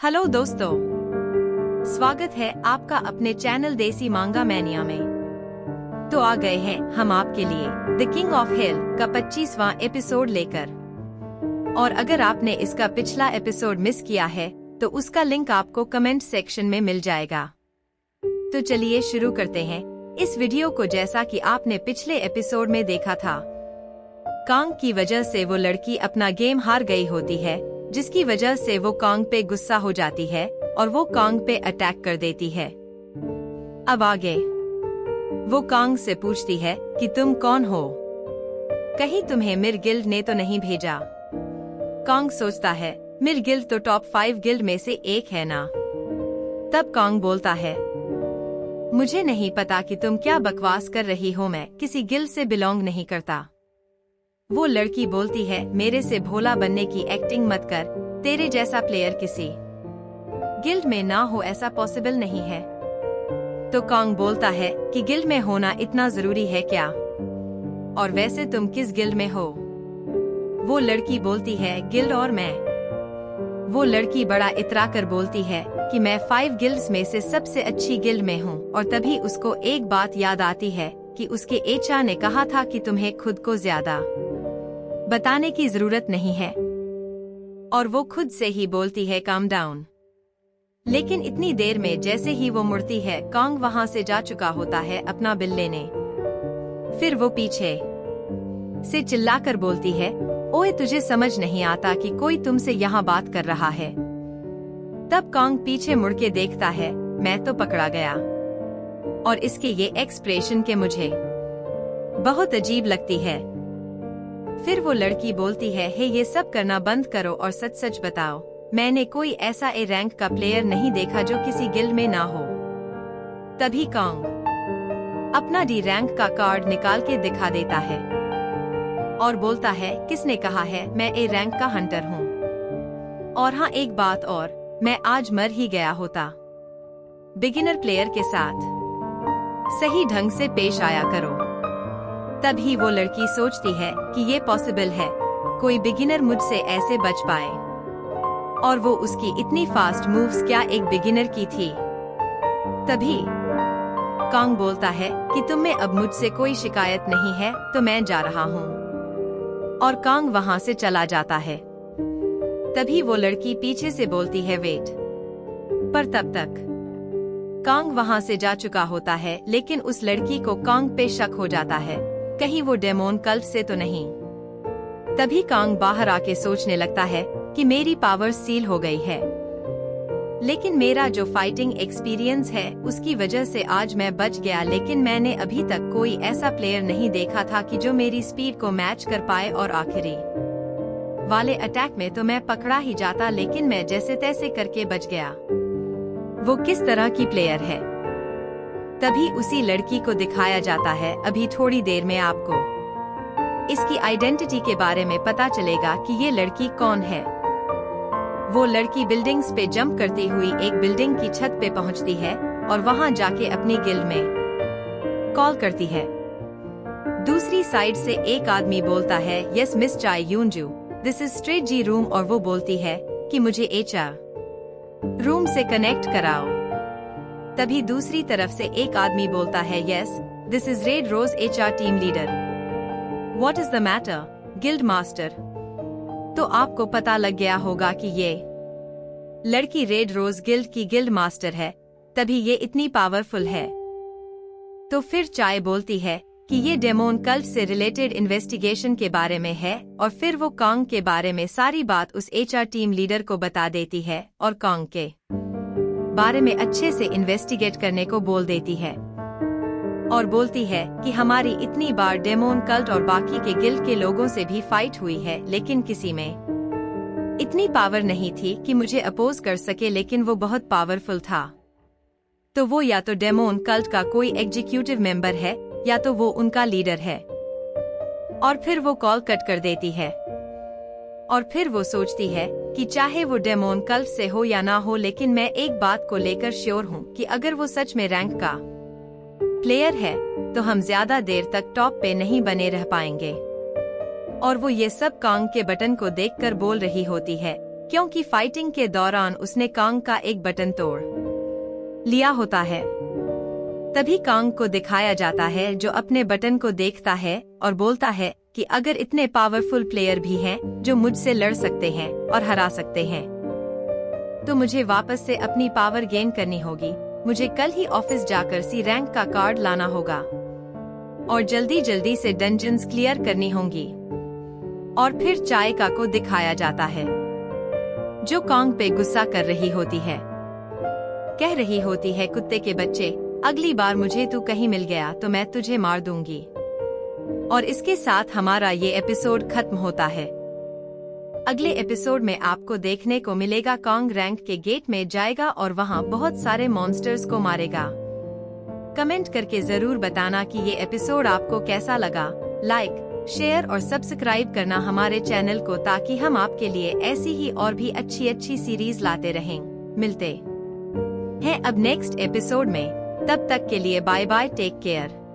Hello दोस्तों, स्वागत है आपका अपने चैनल देसी मांगा मैनिया में। तो आ गए हैं हम आपके लिए द किंग ऑफ हिल का 25वां एपिसोड लेकर। और अगर आपने इसका पिछला एपिसोड मिस किया है तो उसका लिंक आपको कमेंट सेक्शन में मिल जाएगा। तो चलिए शुरू करते हैं इस वीडियो को। जैसा कि आपने पिछले एपिसोड में देखा था, कांग की वजह से वो लड़की अपना गेम हार गई होती है, जिसकी वजह से वो कांग पे गुस्सा हो जाती है और वो कांग पे अटैक कर देती है। अब आगे वो कांग से पूछती है कि तुम कौन हो, कहीं तुम्हें मिर गिल्ड ने तो नहीं भेजा। कांग सोचता है मिर गिल्ड तो टॉप 5 गिल्ड में से एक है ना। तब कांग बोलता है मुझे नहीं पता कि तुम क्या बकवास कर रही हो, मैं किसी गिल्ड से बिलोंग नहीं करता। वो लड़की बोलती है मेरे से भोला बनने की एक्टिंग मत कर, तेरे जैसा प्लेयर किसी गिल्ड में ना हो ऐसा पॉसिबल नहीं है। तो कांग बोलता है कि गिल्ड में होना इतना जरूरी है क्या, और वैसे तुम किस गिल्ड में हो। वो लड़की बोलती है गिल्ड और मैं। वो लड़की बड़ा इतरा कर बोलती है कि मैं 5 गिल्ड्स में से सबसे अच्छी गिल्ड में हूँ। और तभी उसको एक बात याद आती है कि उसके एचआर ने कहा था कि तुम्हें खुद को ज्यादा बताने की जरूरत नहीं है, और वो खुद से ही बोलती है काम डाउन। लेकिन इतनी देर में जैसे ही वो मुड़ती है, कांग वहां से जा चुका होता है अपना बिल लेने। फिर वो पीछे से चिल्लाकर बोलती है ओए तुझे समझ नहीं आता कि कोई तुमसे यहाँ बात कर रहा है। तब कांग पीछे मुड़ के देखता है, मैं तो पकड़ा गया। और इसके ये एक्सप्रेशन के मुझे बहुत अजीब लगती है। फिर वो लड़की बोलती है हे ये सब करना बंद करो और सच सच बताओ, मैंने कोई ऐसा ए रैंक का प्लेयर नहीं देखा जो किसी गिल्ड में ना हो। तभी कांग अपना डी रैंक का कार्ड निकाल के दिखा देता है और बोलता है किसने कहा है मैं ए रैंक का हंटर हूँ। और हाँ एक बात और, मैं आज मर ही गया होता। बिगिनर प्लेयर के साथ सही ढंग से पेश आया करो। तभी वो लड़की सोचती है कि ये पॉसिबल है, कोई बिगिनर मुझसे ऐसे बच पाए। और वो उसकी इतनी फास्ट मूव्स क्या एक बिगिनर की थी। तभी कांग बोलता है कि तुम में अब मुझसे कोई शिकायत नहीं है तो मैं जा रहा हूँ। और कांग वहाँ से चला जाता है। तभी वो लड़की पीछे से बोलती है वेट, पर तब तक कांग वहाँ से जा चुका होता है। लेकिन उस लड़की को कांग पे शक हो जाता है, कहीं वो डेमोन कल्प से तो नहीं। तभी कांग बाहर आके सोचने लगता है कि मेरी पावर सील हो गई है, लेकिन मेरा जो फाइटिंग एक्सपीरियंस है उसकी वजह से आज मैं बच गया। लेकिन मैंने अभी तक कोई ऐसा प्लेयर नहीं देखा था कि जो मेरी स्पीड को मैच कर पाए, और आखिरी वाले अटैक में तो मैं पकड़ा ही जाता, लेकिन मैं जैसे तैसे करके बच गया। वो किस तरह की प्लेयर है। तभी उसी लड़की को दिखाया जाता है। अभी थोड़ी देर में आपको इसकी आइडेंटिटी के बारे में पता चलेगा कि ये लड़की कौन है। वो लड़की बिल्डिंग्स पे जंप करती हुई एक बिल्डिंग की छत पे पहुंचती है और वहां जाके अपनी गिल्ड में कॉल करती है। दूसरी साइड से एक आदमी बोलता है yes miss Chae Yunju, this is strategy room. और वो बोलती है कि मुझे एचआर रूम से कनेक्ट कराओ। तभी दूसरी तरफ से एक आदमी बोलता है yes this is red rose HR team leader, what is the matter guild master. तो आपको पता लग गया होगा कि ये लड़की रेड रोज गिल्ड की गिल्ड मास्टर है, तभी ये इतनी पावरफुल है। तो फिर चाय बोलती है कि ये डेमोन कल्ट से रिलेटेड इन्वेस्टिगेशन के बारे में है। और फिर वो कांग के बारे में सारी बात उस एचआर टीम लीडर को बता देती है और कांग के बारे में अच्छे से इन्वेस्टिगेट करने को बोल देती है। और बोलती है कि हमारी इतनी बार डेमोन कल्ट और बाकी के गिल्ड के लोगों से भी फाइट हुई है, लेकिन किसी में इतनी पावर नहीं थी कि मुझे अपोज कर सके, लेकिन वो बहुत पावरफुल था। तो वो या तो डेमोन कल्ट का कोई एग्जीक्यूटिव मेंबर है या तो वो उनका लीडर है। और फिर वो कॉल कट कर देती है। और फिर वो सोचती है कि चाहे वो डेमोन कल्ट से हो या ना हो, लेकिन मैं एक बात को लेकर श्योर हूँ कि अगर वो सच में रैंक का प्लेयर है तो हम ज्यादा देर तक टॉप पे नहीं बने रह पाएंगे। और वो ये सब कांग के बटन को देखकर बोल रही होती है क्योंकि फाइटिंग के दौरान उसने कांग का एक बटन तोड़ लिया होता है। तभी कांग को दिखाया जाता है जो अपने बटन को देखता है और बोलता है कि अगर इतने पावरफुल प्लेयर भी हैं जो मुझसे लड़ सकते हैं और हरा सकते हैं, तो मुझे वापस से अपनी पावर गेन करनी होगी। मुझे कल ही ऑफिस जाकर सी रैंक का कार्ड लाना होगा और जल्दी जल्दी से डंजन्स क्लियर करनी होंगी। और फिर चायका को दिखाया जाता है जो कांग पे गुस्सा कर रही होती है, कह रही होती है, कुत्ते के बच्चे, अगली बार मुझे तू कहीं मिल गया तो मैं तुझे मार दूंगी। और इसके साथ हमारा ये एपिसोड खत्म होता है। अगले एपिसोड में आपको देखने को मिलेगा कांग रैंक के गेट में जाएगा और वहाँ बहुत सारे मॉन्स्टर्स को मारेगा। कमेंट करके जरूर बताना कि ये एपिसोड आपको कैसा लगा। लाइक, शेयर और सब्सक्राइब करना हमारे चैनल को, ताकि हम आपके लिए ऐसी ही और भी अच्छी अच्छी सीरीज लाते रहें। मिलते हैं अब नेक्स्ट एपिसोड में, तब तक के लिए बाय बाय, टेक केयर।